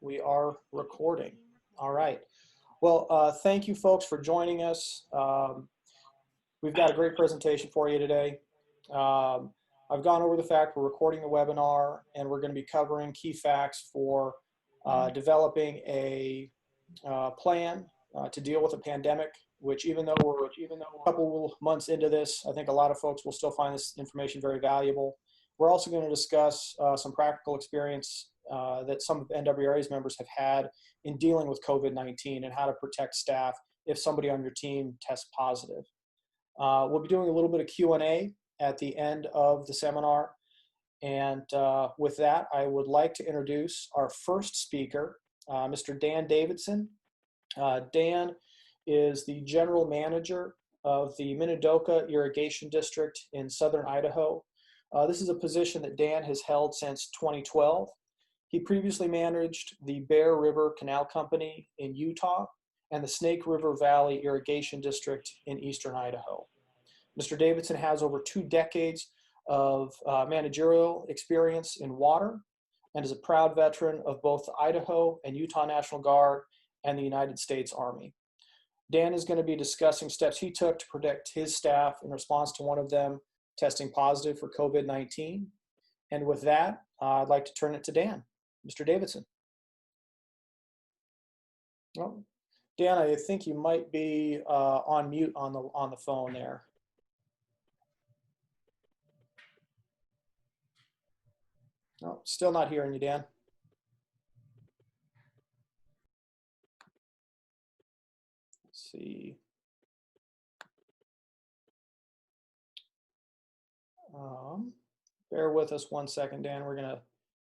We are recording. All right. Well, thank you folks for joining us. We've got a great presentation for you today. I've gone over the fact we're recording the webinar, and we're going to be covering key facts for developing a plan to deal with a pandemic, which even though we're a couple months into this, I think a lot of folks will still find this information very valuable. We're also going to discuss some practical experience that some of NWRA's members have had in dealing with COVID-19 and how to protect staff if somebody on your team tests positive. We'll be doing a little bit of Q&A at the end of the seminar. And with that, I would like to introduce our first speaker, Mr. Dan Davidson. Dan is the general manager of the Minidoka Irrigation District in southern Idaho. This is a position that Dan has held since 2012. He previously managed the Bear River Canal Company in Utah and the Snake River Valley Irrigation District in eastern Idaho. Mr. Davidson has over 2 decades of managerial experience in water and is a proud veteran of both the Idaho and Utah National Guard and the United States Army. Dan is going to be discussing steps he took to protect his staff in response to one of them testing positive for COVID-19. And with that, I'd like to turn it to Dan. Mr. Davidson. Well, Dan, I think you might be on mute on the phone there. No, still not hearing you, Dan. Let's see. Bear with us 1 second, Dan. We're going to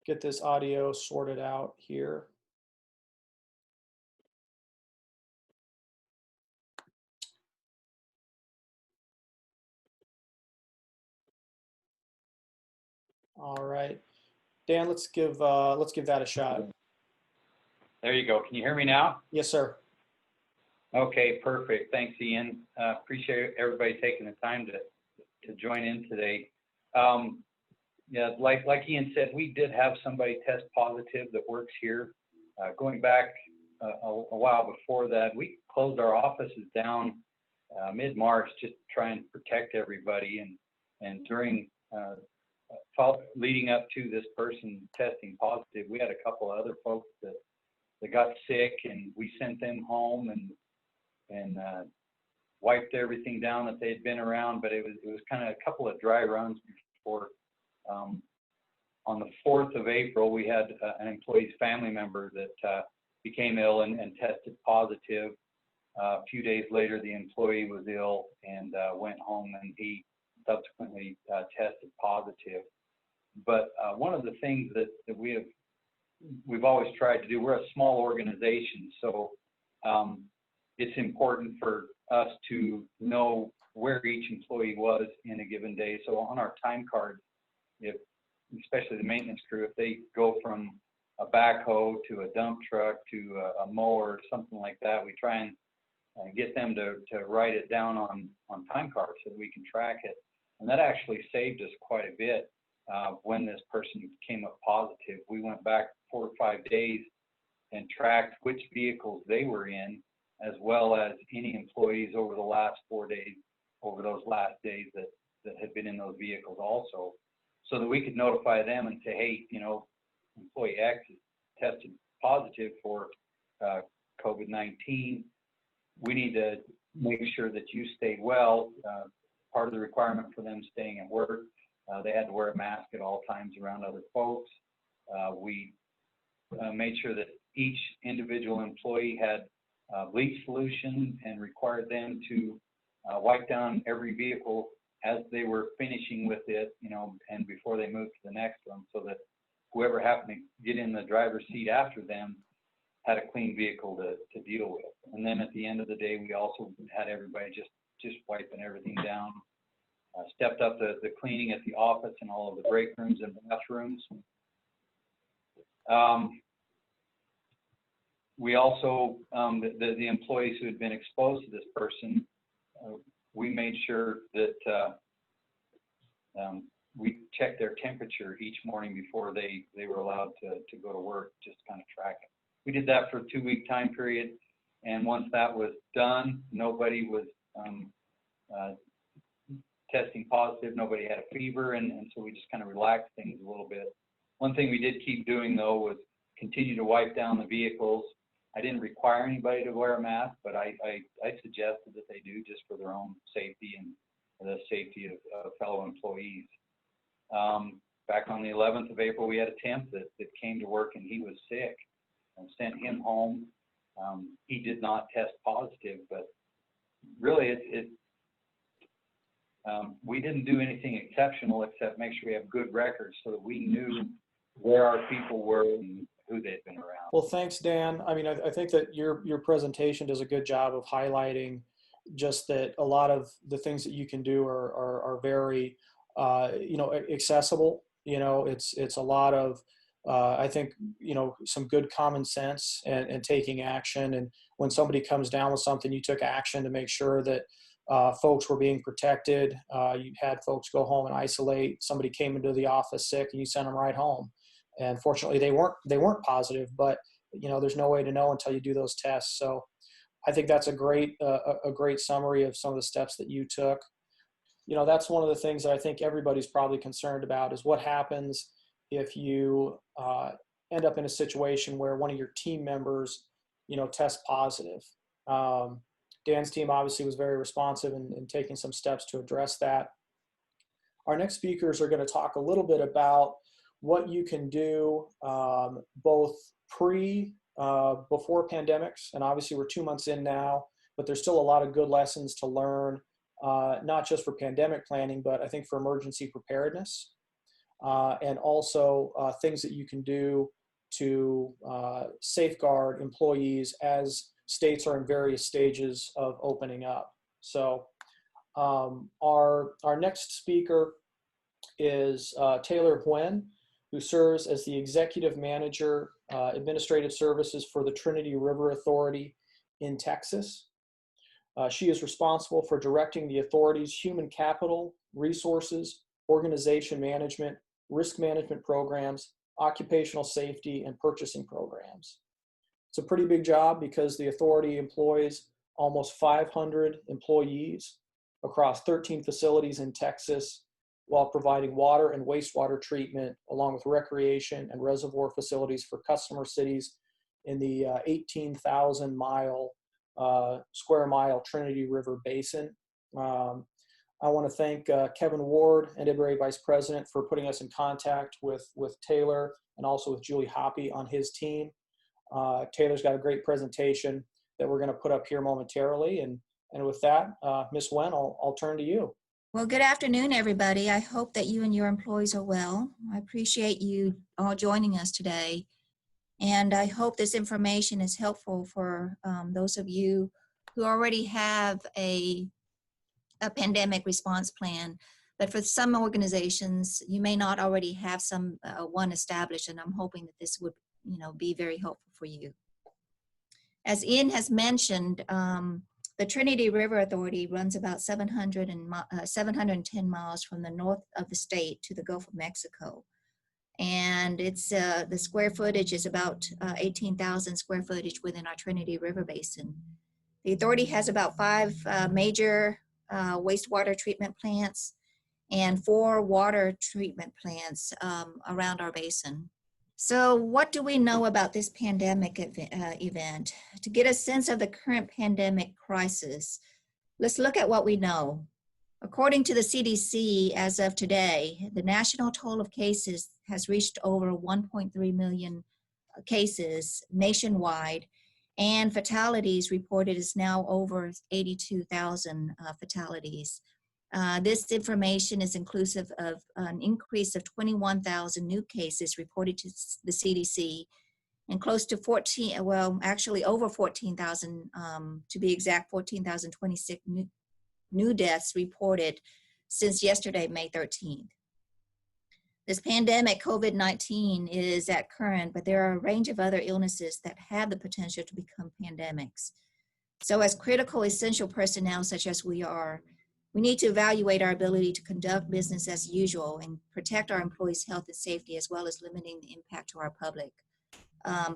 get this audio sorted out here. All right, Dan, let's give that a shot. There you go. Can you hear me now? Yes, sir. Okay, perfect. Thanks, Ian. Appreciate everybody taking the time to join in today. Yeah, like Ian said, we did have somebody test positive that works here. Going back a while before that, we closed our offices down mid-March just to try and protect everybody. And during leading up to this person testing positive, we had a couple of other folks that got sick, and we sent them home and wiped everything down that they had been around. But it was kind of a couple of dry runs before. On the 4th of April, we had an employee's family member that became ill and tested positive. A few days later, the employee was ill and went home, and he subsequently tested positive. But one of the things that we've always tried to do, we're a small organization, so it's important for us to know where each employee was in a given day. So on our time card, especially the maintenance crew, if they go from a backhoe to a dump truck to a mower or something like that, we try and get them to write it down on time cards so that we can track it. And that actually saved us quite a bit when this person came up positive. We went back 4 or 5 days and tracked which vehicles they were in, as well as any employees over the last 4 days, over those last days that had been in those vehicles also, so that we could notify them and say, hey, you know, employee X is tested positive for COVID-19. We need to make sure that you stay well. Part of the requirement for them staying at work, they had to wear a mask at all times around other folks. We made sure that each individual employee had bleach solution and required them to wipe down every vehicle as they were finishing with it, you know, and before they moved to the next one, so that whoever happened to get in the driver's seat after them had a clean vehicle to deal with. And then at the end of the day, we also had everybody just wiping everything down. Stepped up the cleaning at the office and all of the break rooms and bathrooms. We also, the employees who had been exposed to this person, we made sure that we checked their temperature each morning before they were allowed to go to work, just to kind of track it. we did that for a 2-week time period. And once that was done, nobody was testing positive, nobody had a fever, and so we just kind of relaxed things a little bit. One thing we did keep doing though was continue to wipe down the vehicles. I didn't require anybody to wear a mask, but I suggested that they do just for their own safety and the safety of fellow employees. Back on the 11th of April, we had a temp that came to work and he was sick. I sent him home. He did not test positive, but really we didn't do anything exceptional except make sure we have good records so that we knew where our people were and who they'd been around. Well, thanks, Dan. I mean, I think that your presentation does a good job of highlighting just that a lot of the things that you can do are very, accessible. It's a lot of, I think, some good common sense and taking action. And when somebody comes down with something, you took action to make sure that folks were being protected. You had folks go home and isolate. Somebody came into the office sick and you sent them right home. And fortunately they weren't positive, but there's no way to know until you do those tests. So I think that's a great summary of some of the steps that you took. That's one of the things that I think everybody's probably concerned about is what happens if you end up in a situation where one of your team members, tests positive. Dan's team obviously was very responsive in taking some steps to address that. Our next speakers are going to talk a little bit about what you can do both before pandemics, and obviously we're 2 months in now, but there's still a lot of good lessons to learn, not just for pandemic planning, but I think for emergency preparedness, and also things that you can do to safeguard employees as states are in various stages of opening up. So our next speaker is Taylor Huen, who serves as the Executive Manager, Administrative Services for the Trinity River Authority in Texas. She is responsible for directing the authority's human capital, resources, organization management, risk management programs, occupational safety, and purchasing programs. It's a pretty big job because the authority employs almost 500 employees across 13 facilities in Texas, while providing water and wastewater treatment along with recreation and reservoir facilities for customer cities in the 18,000 square mile Trinity River Basin. I want to thank Kevin Ward, NWRA Vice President, for putting us in contact with Taylor and also with Julie Hoppy on his team. Taylor's got a great presentation that we're going to put up here momentarily. And with that, Ms. Wen, I'll turn to you. Well, good afternoon, everybody. I hope that you and your employees are well. I appreciate you all joining us today. And I hope this information is helpful for those of you who already have a pandemic response plan. But for some organizations, you may not already have one established, and I'm hoping that this would be very helpful for you. As Ian has mentioned, the Trinity River Authority runs about 710 miles from the north of the state to the Gulf of Mexico. And it's the square footage is about 18,000 square footage within our Trinity River Basin. The authority has about 5 major wastewater treatment plants and 4 water treatment plants around our basin. So what do we know about this pandemic event? To get a sense of the current pandemic crisis, let's look at what we know. According to the CDC, as of today, the national total of cases has reached over 1.3 million cases nationwide, and fatalities reported is now over 82,000 fatalities. This information is inclusive of an increase of 21,000 new cases reported to the CDC, and close to over 14,000, to be exact, 14,026 new deaths reported since yesterday, May 13th. This pandemic, COVID-19, is at current, but there are a range of other illnesses that have the potential to become pandemics. So as critical essential personnel such as we are, we need to evaluate our ability to conduct business as usual and protect our employees' health and safety, as well as limiting the impact to our public.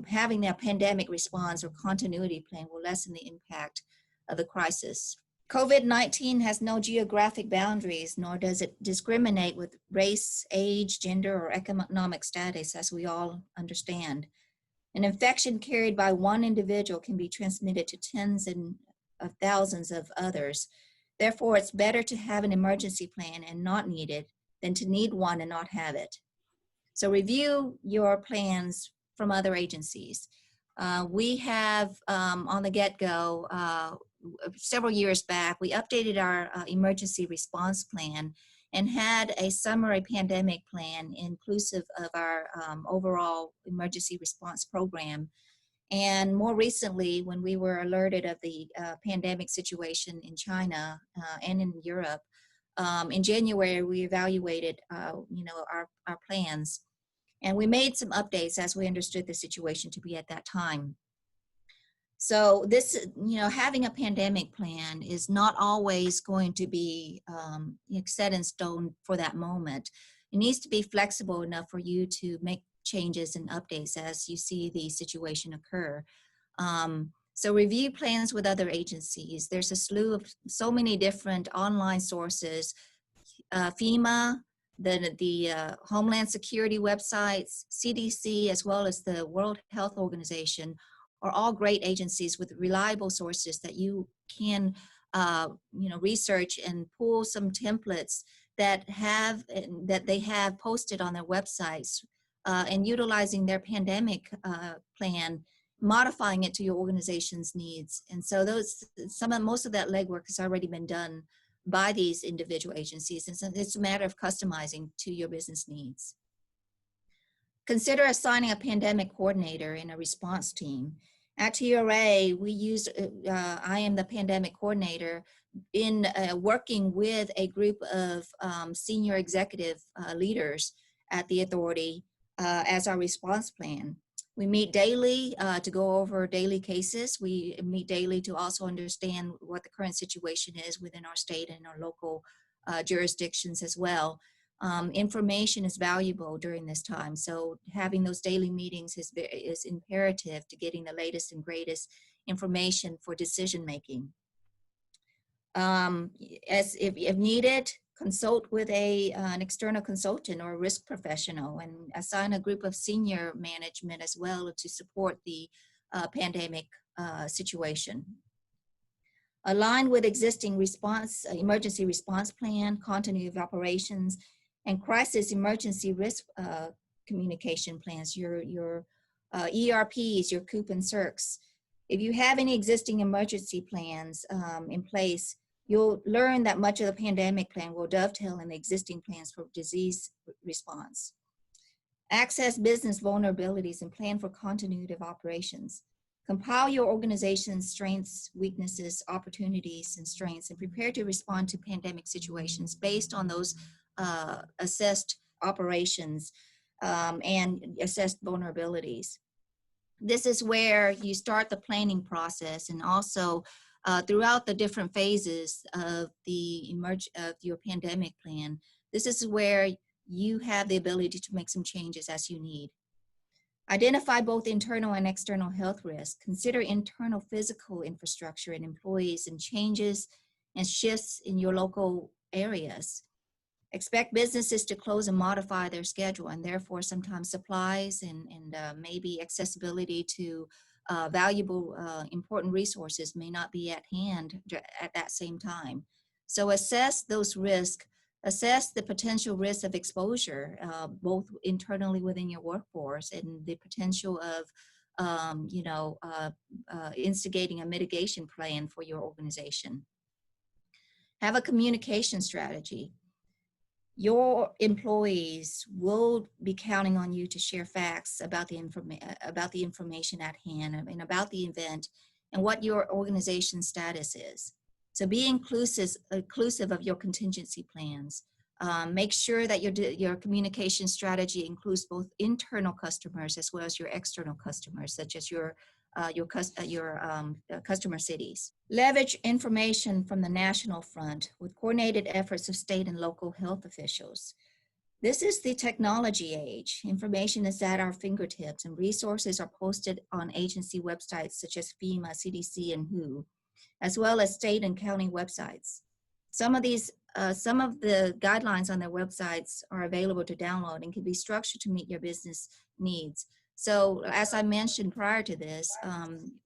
having a pandemic response or continuity plan will lessen the impact of the crisis. COVID-19 has no geographic boundaries, nor does it discriminate with race, age, gender, or economic status, as we all understand. An infection carried by one individual can be transmitted to tens of thousands of others. Therefore, it's better to have an emergency plan and not need it than to need one and not have it. So review your plans from other agencies. We have, on the get-go, several years back, we updated our emergency response plan and had a summary pandemic plan inclusive of our overall emergency response program. And more recently, when we were alerted of the pandemic situation in China and in Europe, in January, we evaluated our plans. And we made some updates as we understood the situation to be at that time. So this, having a pandemic plan is not always going to be set in stone for that moment. It needs to be flexible enough for you to make changes and updates as you see the situation occur. So review plans with other agencies. There's a slew of so many different online sources, FEMA, the Homeland Security websites, CDC, as well as the World Health Organization, are all great agencies with reliable sources that you can research and pull some templates that they have posted on their websites, and utilizing their pandemic plan, modifying it to your organization's needs. And so most of that legwork has already been done by these individual agencies, and so it's a matter of customizing to your business needs. Consider assigning a pandemic coordinator in a response team. At NWRA, I am the pandemic coordinator in working with a group of senior executive leaders at the authority as our response plan. We meet daily to go over daily cases. We meet daily to also understand what the current situation is within our state and our local jurisdictions as well. Information is valuable during this time, so having those daily meetings is imperative to getting the latest and greatest information for decision making. If needed, consult with an external consultant or a risk professional, and assign a group of senior management as well to support the pandemic situation. Align with existing emergency response plan, continuity of operations, and crisis emergency risk communication plans, your ERPs, your COOP and CIRCs. If you have any existing emergency plans in place, you'll learn that much of the pandemic plan will dovetail in the existing plans for disease response. Access business vulnerabilities and plan for continuity of operations. Compile your organization's strengths, weaknesses, opportunities, and strengths, and prepare to respond to pandemic situations based on those assessed operations and assessed vulnerabilities. This is where you start the planning process, and also throughout the different phases of your pandemic plan, this is where you have the ability to make some changes as you need. Identify both internal and external health risks. Consider internal physical infrastructure and employees and changes and shifts in your local areas. Expect businesses to close and modify their schedule, and therefore sometimes supplies and maybe accessibility to valuable, important resources may not be at hand at that same time. So assess those risks, assess the potential risk of exposure, both internally within your workforce and the potential of, instigating a mitigation plan for your organization. Have a communication strategy. Your employees will be counting on you to share facts about the information at hand and about the event and what your organization's status is. So be inclusive of your contingency plans. Make sure that your communication strategy includes both internal customers as well as your external customers, such as your customer cities. Leverage information from the national front with coordinated efforts of state and local health officials. This is the technology age. Information is at our fingertips, and resources are posted on agency websites such as FEMA, CDC, and WHO, as well as state and county websites. Some of the guidelines on their websites are available to download and can be structured to meet your business needs. So as I mentioned prior to this,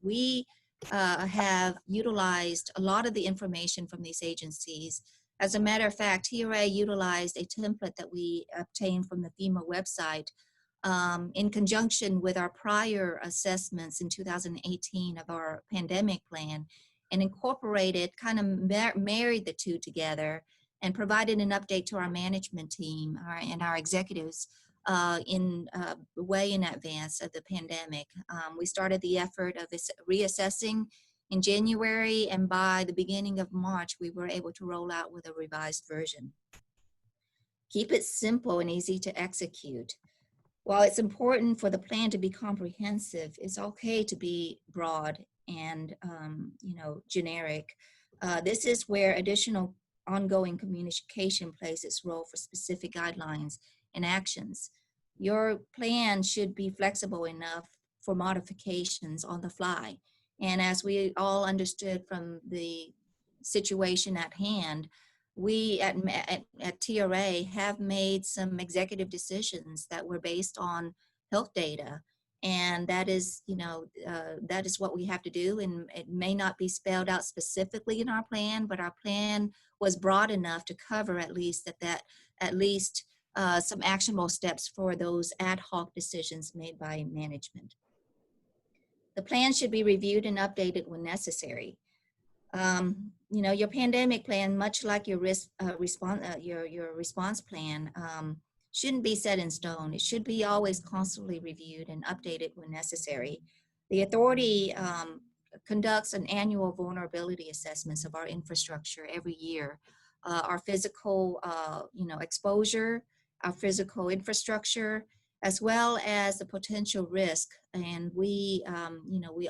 we have utilized a lot of the information from these agencies. As a matter of fact, TRA utilized a template that we obtained from the FEMA website in conjunction with our prior assessments in 2018 of our pandemic plan, and incorporated, kind of married the two together and provided an update to our management team and our executives way in advance of the pandemic. We started the effort of reassessing in January, and by the beginning of March, we were able to roll out with a revised version. Keep it simple and easy to execute. While it's important for the plan to be comprehensive, it's okay to be broad and generic. This is where additional ongoing communication plays its role for specific guidelines and actions. Your plan should be flexible enough for modifications on the fly. And as we all understood from the situation at hand, we at TRA have made some executive decisions that were based on health data. And that is, that is what we have to do. And it may not be spelled out specifically in our plan, but our plan was broad enough to cover at least some actionable steps for those ad hoc decisions made by management. The plan should be reviewed and updated when necessary. Your pandemic plan, much like your response plan, shouldn't be set in stone. It should be always constantly reviewed and updated when necessary. The authority conducts an annual vulnerability assessments of our infrastructure every year. Our physical, exposure, our physical infrastructure, as well as the potential risk. And we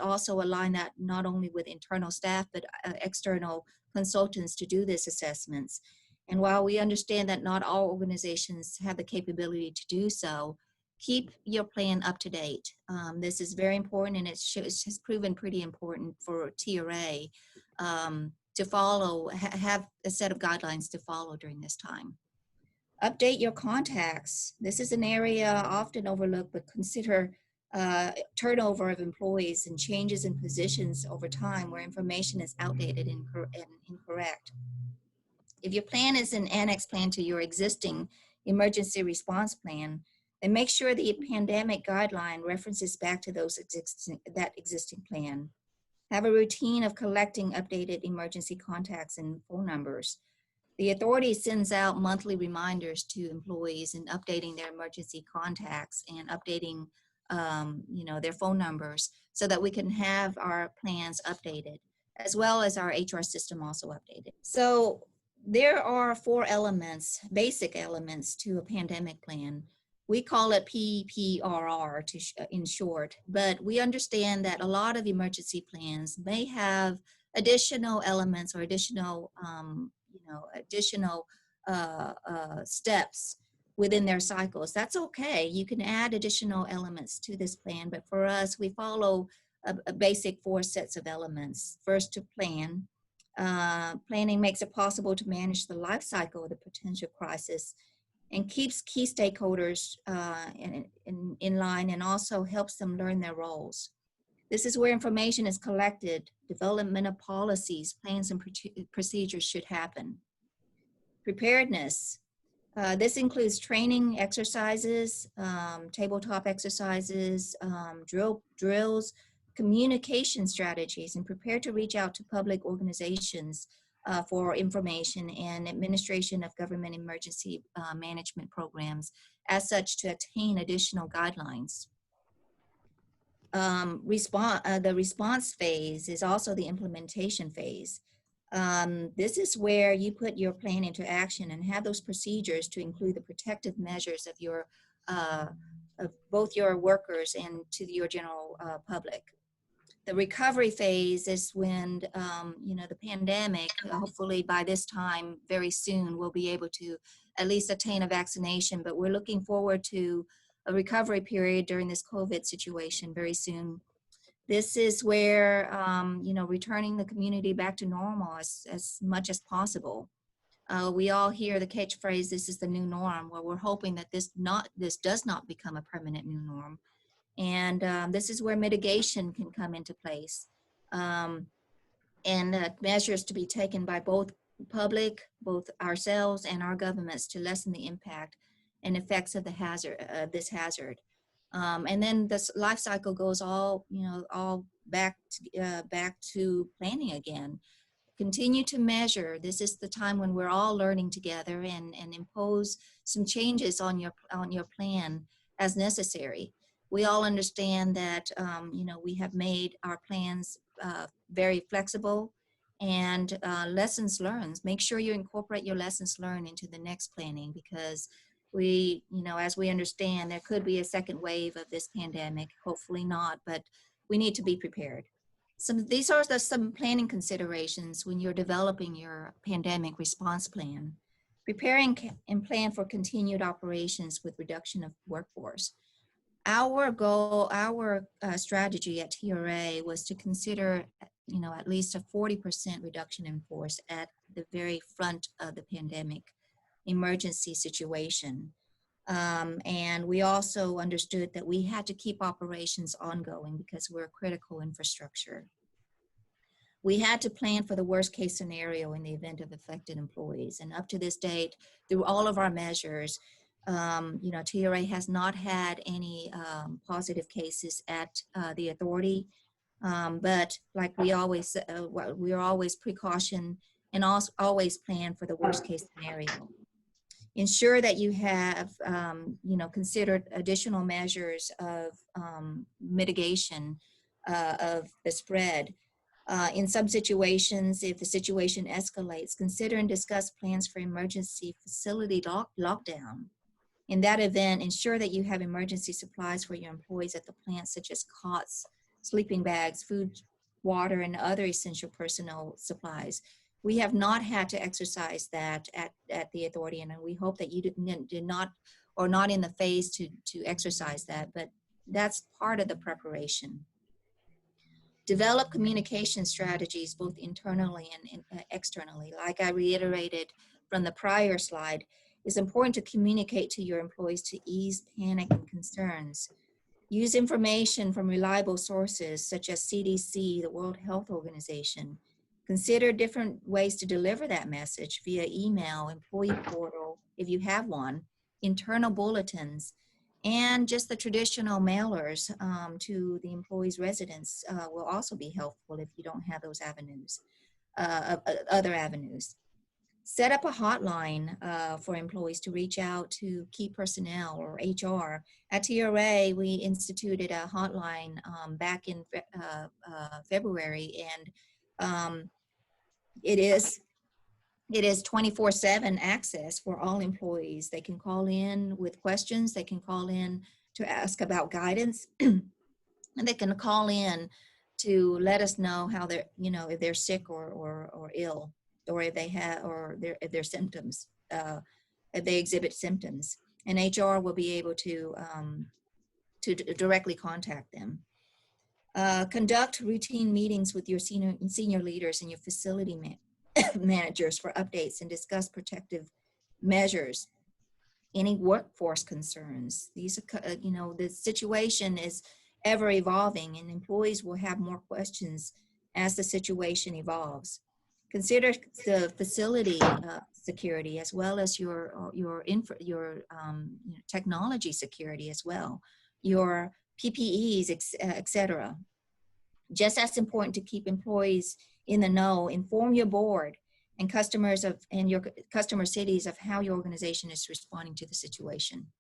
also align that not only with internal staff, but external consultants to do this assessments. And while we understand that not all organizations have the capability to do so, keep your plan up to date. This is very important, and it's proven pretty important for TRA to follow, have a set of guidelines to follow during this time. Update your contacts. This is an area often overlooked, but consider turnover of employees and changes in positions over time where information is outdated and incorrect. If your plan is an annex plan to your existing emergency response plan, then make sure the pandemic guideline references back to that existing plan. Have a routine of collecting updated emergency contacts and phone numbers. The authority sends out monthly reminders to employees and updating their emergency contacts and updating their phone numbers so that we can have our plans updated, as well as our HR system also updated. So there are 4 elements, basic elements to a pandemic plan. We call it PPRR in short, but we understand that a lot of emergency plans may have additional elements or additional steps within their cycles. That's okay. You can add additional elements to this plan, but for us, we follow a basic 4 sets of elements. First, to plan. Planning makes it possible to manage the life cycle of the potential crisis and keeps key stakeholders in line, and also helps them learn their roles. This is where information is collected, development of policies, plans, and procedures should happen. Preparedness. This includes training exercises, tabletop exercises, drills, communication strategies, and prepare to reach out to public organizations for information and administration of government emergency management programs as such to attain additional guidelines. The response phase is also the implementation phase. This is where you put your plan into action and have those procedures to include the protective measures of both your workers and to your general public. The recovery phase is when, the pandemic, hopefully by this time, very soon, we'll be able to at least attain a vaccination, but we're looking forward to a recovery period during this COVID situation very soon. This is where, returning the community back to normal as much as possible. We all hear the catchphrase, "This is the new norm." Well, we're hoping that this does not become a permanent new norm. And this is where mitigation can come into place. And measures to be taken by both ourselves and our governments to lessen the impact and effects of this hazard. And then this life cycle goes all back to planning again. Continue to measure. This is the time when we're all learning together, and impose some changes on your plan as necessary. We all understand that we have made our plans very flexible, and lessons learned. Make sure you incorporate your lessons learned into the next planning, because as we understand, there could be a second wave of this pandemic. Hopefully not, but we need to be prepared. These are some planning considerations when you're developing your pandemic response plan. Preparing and plan for continued operations with reduction of workforce. Our goal, our strategy at TRA was to consider, at least a 40% reduction in force at the very front of the pandemic emergency situation. And we also understood that we had to keep operations ongoing because we're a critical infrastructure. We had to plan for the worst case scenario in the event of affected employees. And up to this date, through all of our measures, TRA has not had any positive cases at the authority. But like we are always precaution and also always plan for the worst case scenario. Ensure that you have, considered additional measures of mitigation of the spread. In some situations, if the situation escalates, consider and discuss plans for emergency facility lockdown. In that event, ensure that you have emergency supplies for your employees at the plant, such as cots, sleeping bags, food, water, and other essential personnel supplies. We have not had to exercise that at the authority, and we hope that you did not, or not in the phase to exercise that, but that's part of the preparation. Develop communication strategies both internally and externally. Like I reiterated from the prior slide, it's important to communicate to your employees to ease panic and concerns. Use information from reliable sources such as CDC, the World Health Organization. Consider different ways to deliver that message via email, employee portal, if you have one, internal bulletins, and just the traditional mailers to the employees' residents will also be helpful if you don't have those avenues, other avenues. Set up a hotline for employees to reach out to key personnel or HR. At TRA, we instituted a hotline back in February, and it is 24/7 access for all employees. They can call in with questions. They can call in to ask about guidance, and they can call in to let us know how they're, if they're sick or ill, or if they have, or if their symptoms, if they exhibit symptoms, and HR will be able to directly contact them. Conduct routine meetings with your senior leaders and your facility managers for updates and discuss protective measures. Any workforce concerns. These are, the situation is ever evolving, and employees will have more questions as the situation evolves. Consider the facility security as well as your technology security as well, your PPEs, etc. Just as important to keep employees in the know. Inform your board and customers and your customer cities of how your organization is responding to the situation.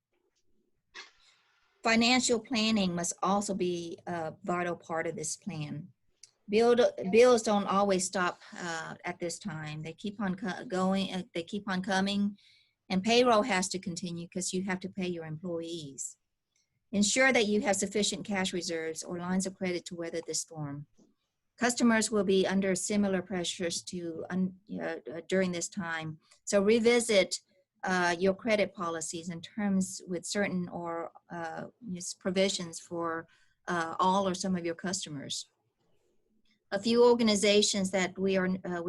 Financial planning must also be a vital part of this plan. Bills don't always stop at this time. They keep on going, they keep on coming, and payroll has to continue because you have to pay your employees. Ensure that you have sufficient cash reserves or lines of credit to weather this storm. Customers will be under similar pressures during this time. So revisit your credit policies in terms with certain or provisions for all or some of your customers. A few organizations that we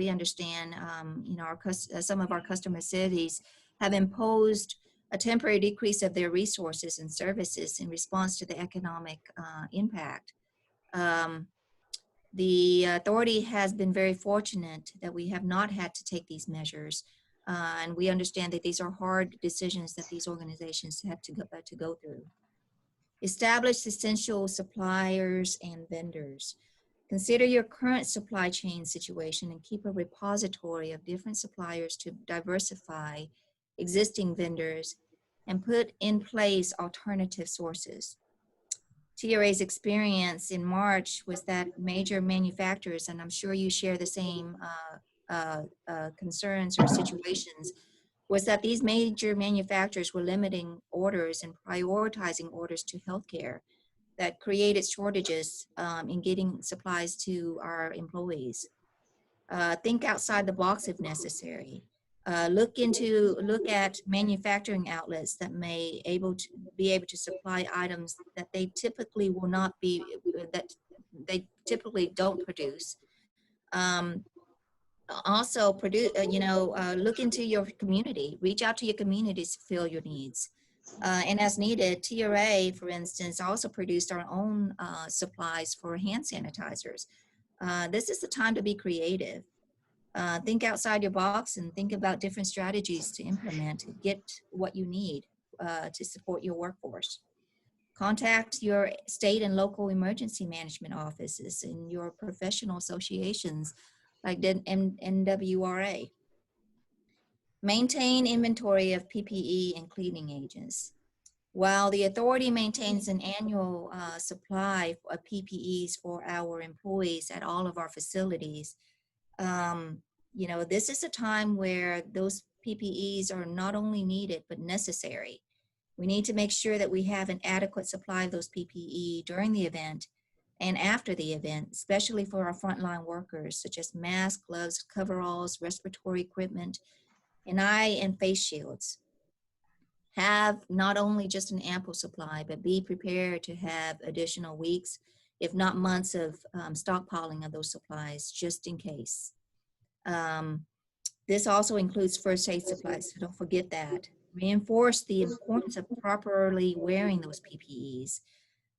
understand, some of our customer cities have imposed a temporary decrease of their resources and services in response to the economic impact. The authority has been very fortunate that we have not had to take these measures, and we understand that these are hard decisions that these organizations have to go through. Establish essential suppliers and vendors. Consider your current supply chain situation and keep a repository of different suppliers to diversify existing vendors and put in place alternative sources. TRA's experience in March was that major manufacturers, and I'm sure you share the same concerns or situations, was that these major manufacturers were limiting orders and prioritizing orders to healthcare that created shortages in getting supplies to our employees. Think outside the box if necessary. Look at manufacturing outlets that may be able to supply items that they typically will not be, that they typically don't produce. Also look into your community, reach out to your communities to fill your needs. And as needed, TRA, for instance, also produced our own supplies for hand sanitizers. This is the time to be creative. Think outside your box and think about different strategies to implement to get what you need to support your workforce. Contact your state and local emergency management offices and your professional associations like the NWRA. Maintain inventory of PPE and cleaning agents. While the authority maintains an annual supply of PPEs for our employees at all of our facilities, this is a time where those PPEs are not only needed, but necessary. We need to make sure that we have an adequate supply of those PPE during the event and after the event, especially for our frontline workers, such as masks, gloves, coveralls, respiratory equipment, and eye and face shields. Have not only just an ample supply, but be prepared to have additional weeks, if not months of stockpiling of those supplies, just in case. This also includes first aid supplies, so don't forget that. Reinforce the importance of properly wearing those PPEs.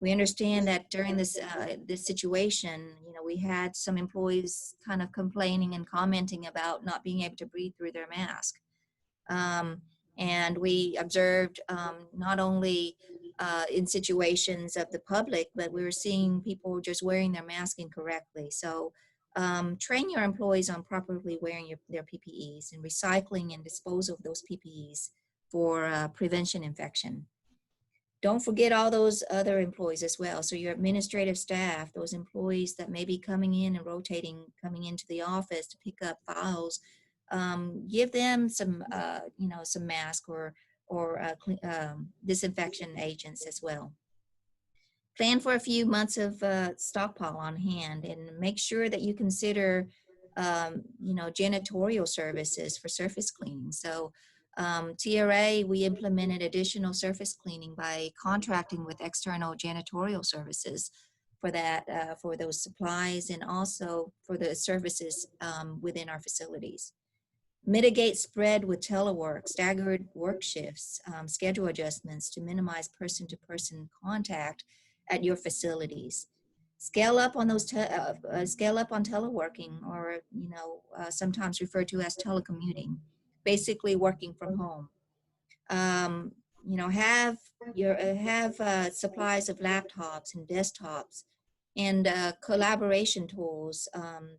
We understand that during this situation, we had some employees kind of complaining and commenting about not being able to breathe through their mask. And we observed not only in situations of the public, but we were seeing people just wearing their mask incorrectly. So train your employees on properly wearing their PPEs and recycling and disposal of those PPEs for prevention infection. Don't forget all those other employees as well. So your administrative staff, those employees that may be coming in and rotating, coming into the office to pick up files, give them some, some mask or disinfection agents as well. Plan for a few months of stockpile on hand and make sure that you consider, janitorial services for surface cleaning. So TRA, we implemented additional surface cleaning by contracting with external janitorial services for that, for those supplies and also for the services within our facilities. Mitigate spread with telework, staggered work shifts, schedule adjustments to minimize person-to-person contact at your facilities. Scale up on those, scale up on teleworking, or sometimes referred to as telecommuting, basically working from home. Have supplies of laptops and desktops and collaboration tools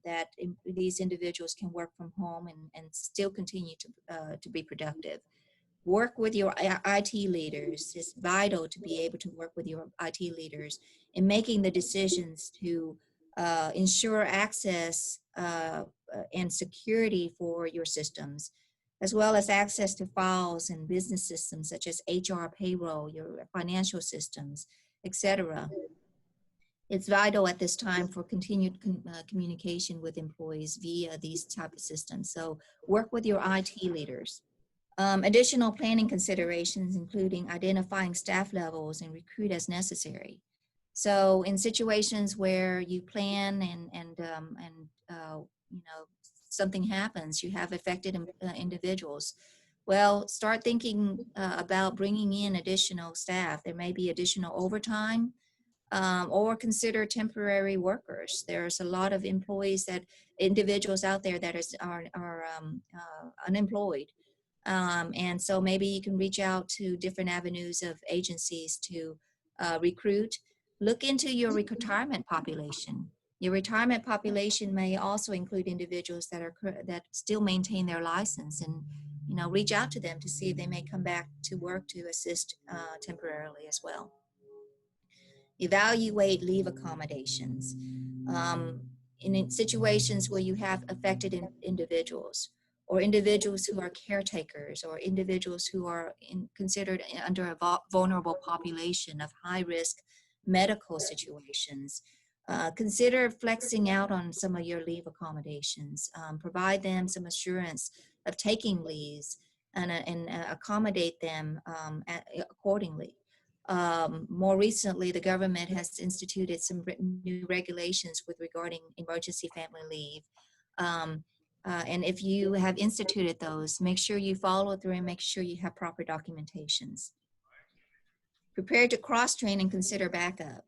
that these individuals can work from home and still continue to be productive. Work with your IT leaders. It's vital to be able to work with your IT leaders in making the decisions to ensure access and security for your systems, as well as access to files and business systems such as HR, payroll, your financial systems, etc. It's vital at this time for continued communication with employees via these type of systems. So work with your IT leaders. Additional planning considerations, including identifying staff levels and recruit as necessary. So in situations where you plan you know, something happens, you have affected individuals, well, start thinking about bringing in additional staff. There may be additional overtime, or consider temporary workers. There's a lot of individuals out there that are unemployed. And so maybe you can reach out to different avenues of agencies to recruit. Look into your retirement population. Your retirement population may also include individuals that still maintain their license, and reach out to them to see if they may come back to work to assist temporarily as well. Evaluate leave accommodations. In situations where you have affected individuals, or individuals who are caretakers, or individuals who are considered under a vulnerable population of high risk medical situations, consider flexing out on some of your leave accommodations. Provide them some assurance of taking leaves, and accommodate them accordingly. More recently, the government has instituted some new regulations with regarding emergency family leave. And if you have instituted those, make sure you follow through and make sure you have proper documentations. Prepare to cross-train and consider backup.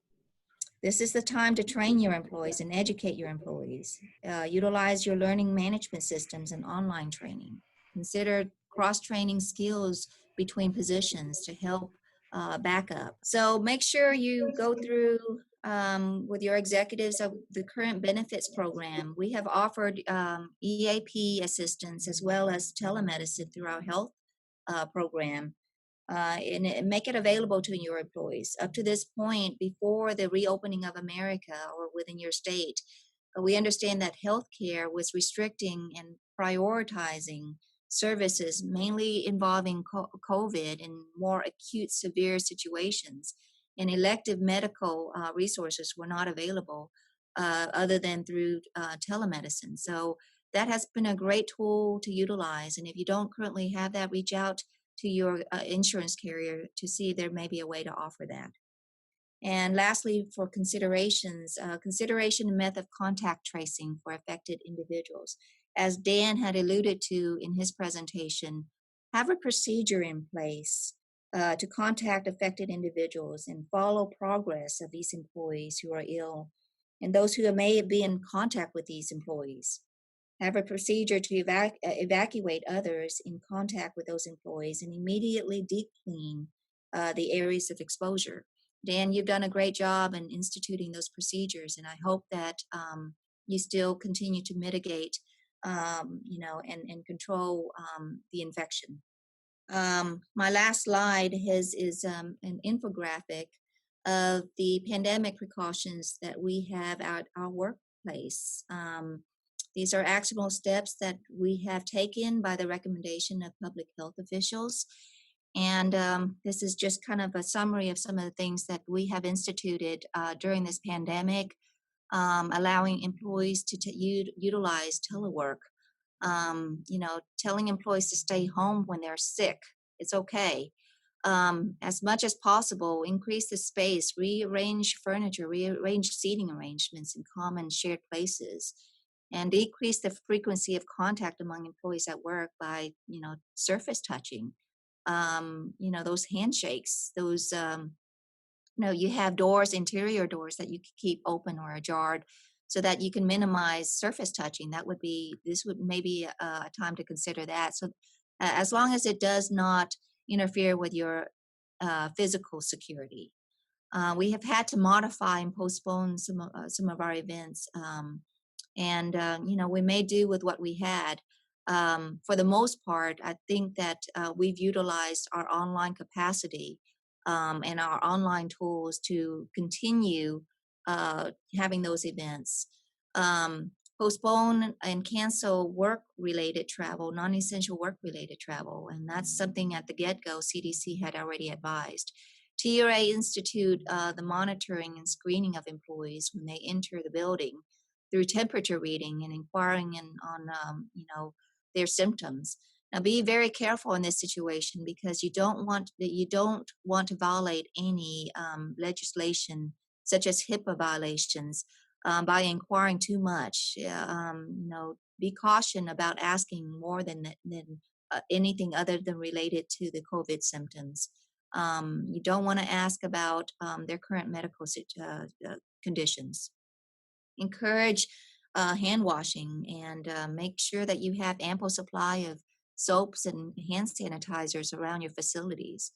This is the time to train your employees and educate your employees. Utilize your learning management systems and online training. Consider cross-training skills between positions to help backup. So make sure you go through with your executives of the current benefits program. We have offered EAP assistance as well as telemedicine through our health program. And make it available to your employees. Up to this point, before the reopening of America or within your state, we understand that healthcare was restricting and prioritizing services mainly involving COVID and more acute, severe situations. And elective medical resources were not available other than through telemedicine. So that has been a great tool to utilize. And if you don't currently have that, reach out to your insurance carrier to see if there may be a way to offer that. And lastly, for considerations, consideration and method of contact tracing for affected individuals. As Dan had alluded to in his presentation, have a procedure in place to contact affected individuals and follow progress of these employees who are ill and those who may be in contact with these employees. Have a procedure to evacuate others in contact with those employees and immediately deep clean the areas of exposure. Dan, you've done a great job in instituting those procedures, and I hope that you still continue to mitigate, and control the infection. My last slide is an infographic of the pandemic precautions that we have at our workplace. These are actionable steps that we have taken by the recommendation of public health officials. And this is just kind of a summary of some of the things that we have instituted during this pandemic, allowing employees to utilize telework. Telling employees to stay home when they're sick, it's okay. As much as possible, increase the space, rearrange furniture, rearrange seating arrangements in common shared places, and decrease the frequency of contact among employees at work by, surface touching, those handshakes, those, you have doors, interior doors that you can keep open or ajar so that you can minimize surface touching. This would maybe a time to consider that. So as long as it does not interfere with your physical security. We have had to modify and postpone some of our events. We may do with what we had. For the most part, I think that we've utilized our online capacity and our online tools to continue having those events. Postpone and cancel work-related travel, non-essential work-related travel, and that's something at the get-go CDC had already advised. TRA institute the monitoring and screening of employees when they enter the building through temperature reading and inquiring on their symptoms. Now, be very careful in this situation because you don't want to violate any legislation such as HIPAA violations by inquiring too much. Be caution about asking more than anything other than related to the COVID symptoms. You don't want to ask about their current medical conditions. Encourage hand washing and make sure that you have ample supply of soaps and hand sanitizers around your facilities.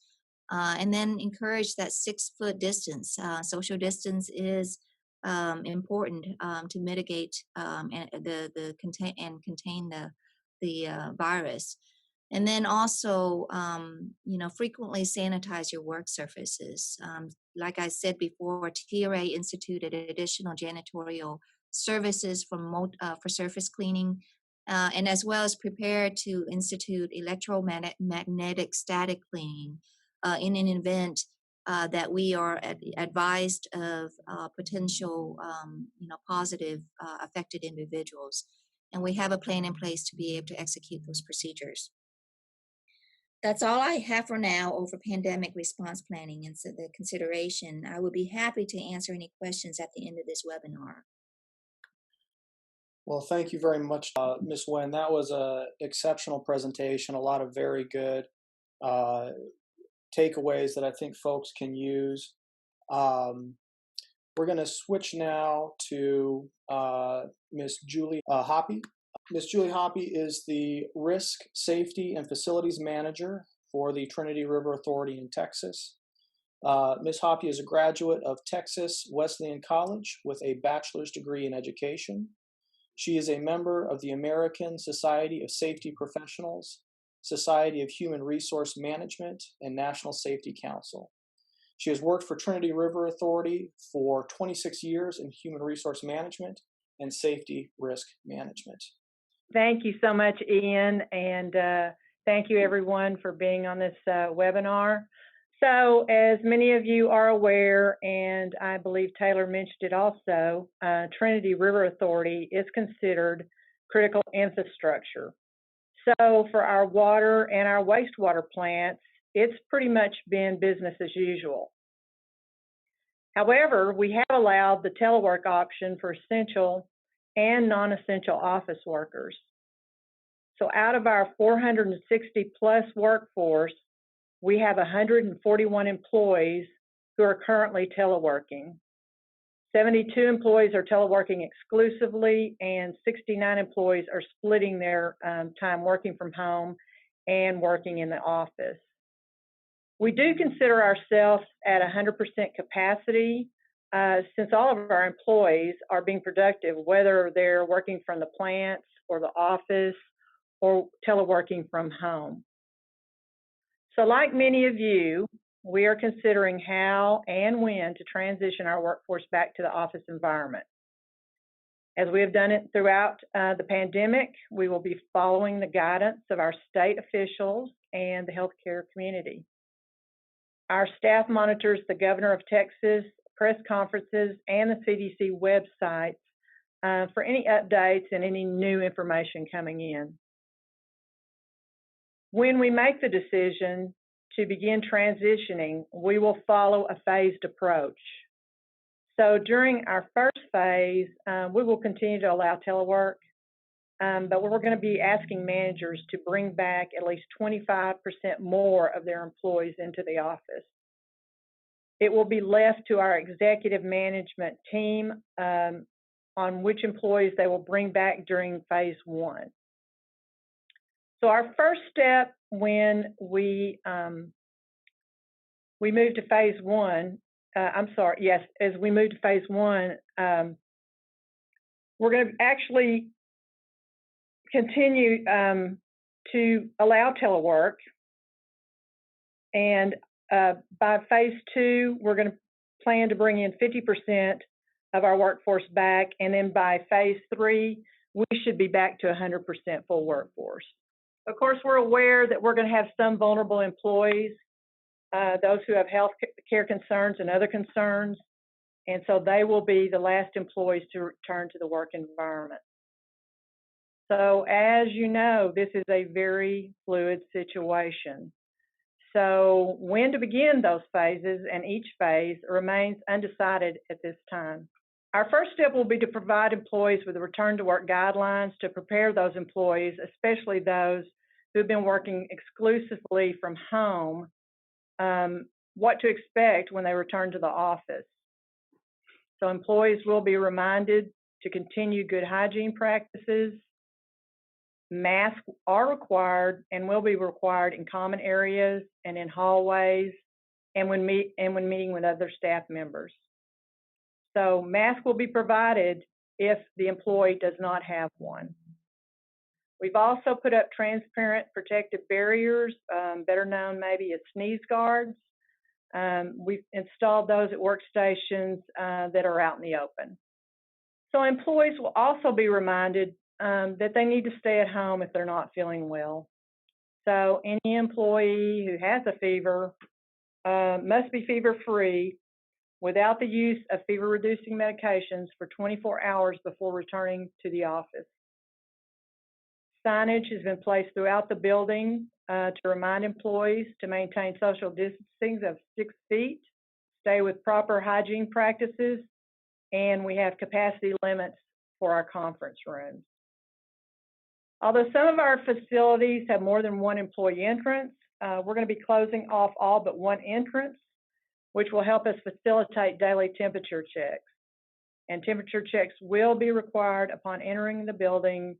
And then encourage that 6-foot distance. Social distance is important to mitigate contain the virus. And then also, frequently sanitize your work surfaces. Like I said before, TRA instituted additional janitorial services for surface cleaning, and as well as prepare to institute electromagnetic static cleaning in an event that we are advised of potential, positive affected individuals. And we have a plan in place to be able to execute those procedures. That's all I have for now over pandemic response planning and so the consideration. I would be happy to answer any questions at the end of this webinar. Well, thank you very much, Ms. Nguyen. That was an exceptional presentation, a lot of very good takeaways that I think folks can use. We're going to switch now to Ms. Julie Hoppy. Ms. Julie Hoppy is the Risk, Safety, and Facilities Manager for the Trinity River Authority in Texas. Ms. Hoppy is a graduate of Texas Wesleyan College with a bachelor's degree in education. She is a member of the American Society of Safety Professionals, Society of Human Resource Management, and National Safety Council. She has worked for Trinity River Authority for 26 years in human resource management and safety risk management. Thank you so much, Ian, and thank you everyone for being on this webinar. So as many of you are aware, and I believe Taylor mentioned it also, Trinity River Authority is considered critical infrastructure. So for our water and our wastewater plants, it's pretty much been business as usual. However, we have allowed the telework option for essential and non-essential office workers. So out of our 460 plus workforce, we have 141 employees who are currently teleworking. 72 employees are teleworking exclusively, and 69 employees are splitting their time working from home and working in the office. We do consider ourselves at 100% capacity since all of our employees are being productive, whether they're working from the plants or the office or teleworking from home. So like many of you, we are considering how and when to transition our workforce back to the office environment. As we have done it throughout the pandemic, we will be following the guidance of our state officials and the healthcare community. Our staff monitors the Governor of Texas press conferences and the CDC websites for any updates and any new information coming in. When we make the decision to begin transitioning, we will follow a phased approach. So during our first phase, we will continue to allow telework, but we're going to be asking managers to bring back at least 25% more of their employees into the office. It will be left to our executive management team on which employees they will bring back during phase one. So our first step when we move to phase one, as we move to phase one, we're going to actually continue to allow telework. And by phase two, we're going to plan to bring in 50% of our workforce back. And then by phase three, we should be back to 100% full workforce. Of course, we're aware that we're going to have some vulnerable employees, those who have health care concerns and other concerns, and so they will be the last employees to return to the work environment. So as you know, this is a very fluid situation. So when to begin those phases, and each phase remains undecided at this time. Our first step will be to provide employees with return to work guidelines to prepare those employees, especially those who've been working exclusively from home, what to expect when they return to the office. So employees will be reminded to continue good hygiene practices. Masks are required and will be required in common areas and in hallways and when meeting with other staff members. So masks will be provided if the employee does not have one. We've also put up transparent protective barriers, better known maybe as sneeze guards. We've installed those at workstations that are out in the open. So employees will also be reminded that they need to stay at home if they're not feeling well. So any employee who has a fever must be fever-free without the use of fever-reducing medications for 24 hours before returning to the office. Signage has been placed throughout the building to remind employees to maintain social distancing of 6 feet, stay with proper hygiene practices, and we have capacity limits for our conference rooms. Although some of our facilities have more than one employee entrance, we're going to be closing off all but one entrance, which will help us facilitate daily temperature checks. And temperature checks will be required upon entering the building,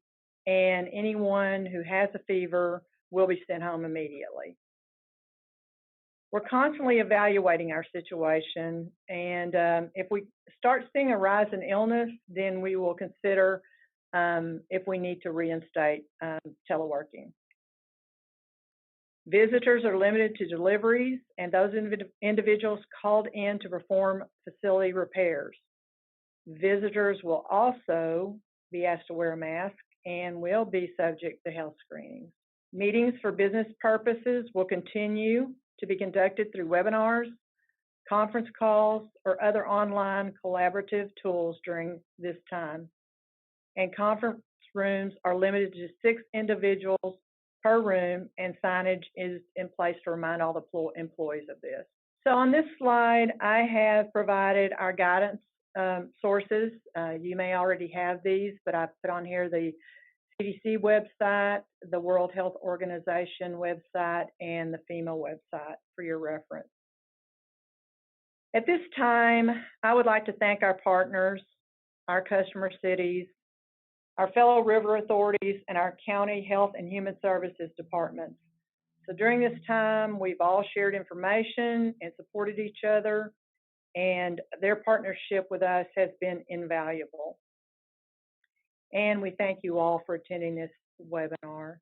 and anyone who has a fever will be sent home immediately. We're constantly evaluating our situation, and if we start seeing a rise in illness, then we will consider if we need to reinstate teleworking. Visitors are limited to deliveries and those individuals called in to perform facility repairs. Visitors will also be asked to wear a mask and will be subject to health screenings. Meetings for business purposes will continue to be conducted through webinars, conference calls, or other online collaborative tools during this time. And conference rooms are limited to 6 individuals per room, and signage is in place to remind all the employees of this. So on this slide, I have provided our guidance sources. You may already have these, but I've put on here the CDC website, the World Health Organization website, and the FEMA website for your reference. At this time, I would like to thank our partners, our customer cities, our fellow river authorities, and our county health and human services departments. So during this time, we've all shared information and supported each other, and their partnership with us has been invaluable. And we thank you all for attending this webinar.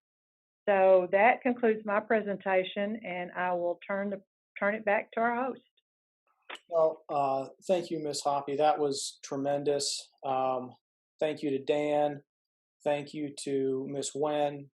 So that concludes my presentation, and I will turn it back to our host. Well, thank you, Ms. Hoppy. That was tremendous. Thank you to Dan. Thank you to Ms. Wen.